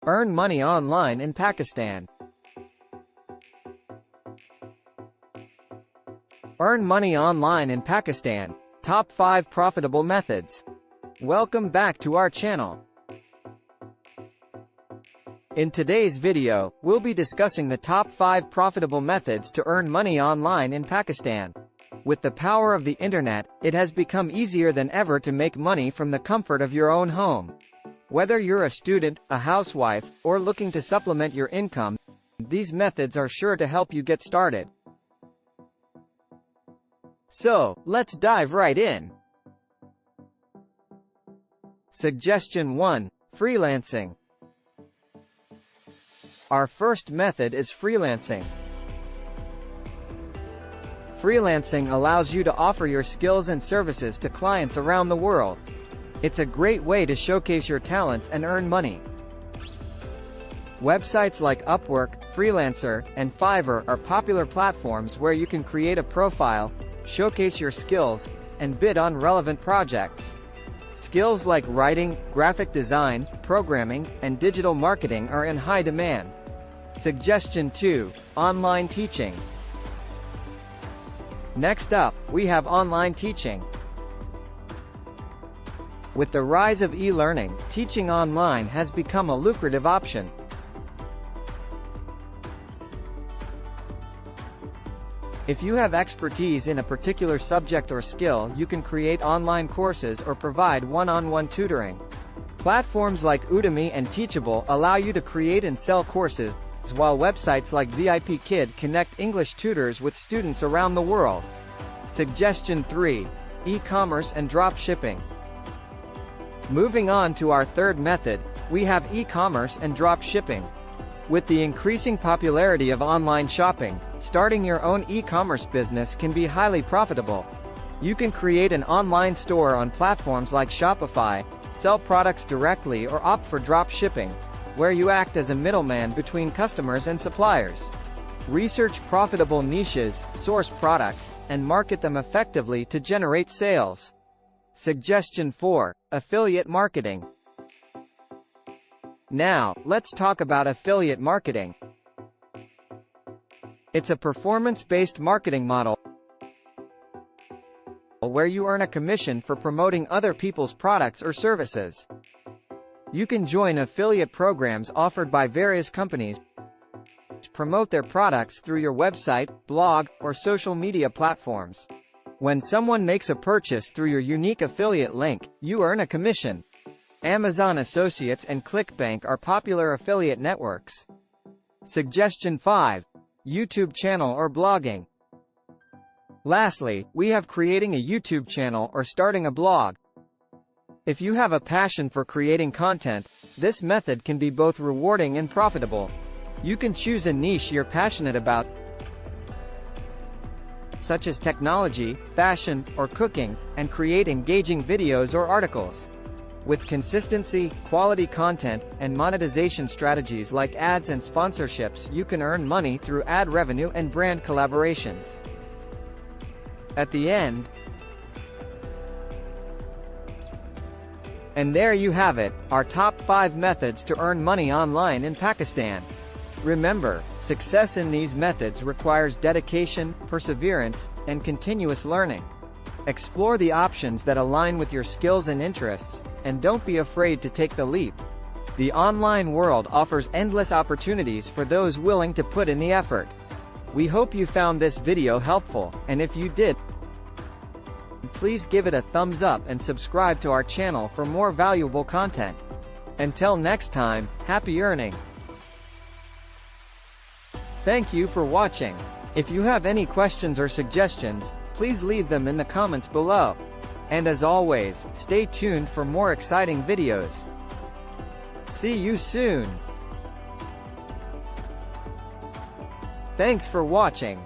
Earn money online in Pakistan. Earn money online in Pakistan. Top 5 profitable methods. Welcome back to our channel. In today's video, we'll be discussing the top 5 profitable methods to earn money online in Pakistan. With the power of the internet, it has become easier than ever to make money from the comfort of your own home. Whether you're a student, a housewife, or looking to supplement your income, these methods are sure to help you get started. So, let's dive right in. Suggestion 1. Freelancing. Our first method is freelancing. Freelancing allows you to offer your skills and services to clients around the world. It's a great way to showcase your talents and earn money. Websites like Upwork, Freelancer, and Fiverr are popular platforms where you can create a profile, showcase your skills, and bid on relevant projects. Skills like writing, graphic design, programming, and digital marketing are in high demand. Suggestion 2. Online teaching. Next up, we have online teaching. With the rise of e-learning, teaching online has become a lucrative option. If you have expertise in a particular subject or skill, you can create online courses or provide one-on-one tutoring. Platforms like Udemy and Teachable allow you to create and sell courses, while websites like VIP Kid connect English tutors with students around the world. Suggestion 3. E-commerce and drop shipping. Moving on to our third method, we have e-commerce and drop shipping. With the increasing popularity of online shopping, starting your own e-commerce business can be highly profitable. You can create an online store on platforms like Shopify, sell products directly, or opt for drop shipping, where you act as a middleman between customers and suppliers. Research profitable niches, source products, and market them effectively to generate sales. Suggestion 4. Affiliate marketing. Now, let's talk about affiliate marketing. It's a performance-based marketing model where you earn a commission for promoting other people's products or services. You can join affiliate programs offered by various companies to promote their products through your website, blog, or social media platforms. When someone makes a purchase through your unique affiliate link, you earn a commission. Amazon Associates and ClickBank are popular affiliate networks. Suggestion 5. YouTube channel or blogging. Lastly, we have creating a YouTube channel or starting a blog. If you have a passion for creating content, this method can be both rewarding and profitable. You can choose a niche you're passionate about, such as technology, fashion, or cooking, and create engaging videos or articles. With consistency, quality content, and monetization strategies like ads and sponsorships, you can earn money through ad revenue and brand collaborations. At the end, and there you have it, our top 5 methods to earn money online in Pakistan. Remember, success in these methods requires dedication, perseverance, and continuous learning. Explore the options that align with your skills and interests, and don't be afraid to take the leap. The online world offers endless opportunities for those willing to put in the effort. We hope you found this video helpful, and if you did, please give it a thumbs up and subscribe to our channel for more valuable content. Until next time, happy earning! Thank you for watching. If you have any questions or suggestions, please leave them in the comments below. And as always, stay tuned for more exciting videos. See you soon. Thanks for watching.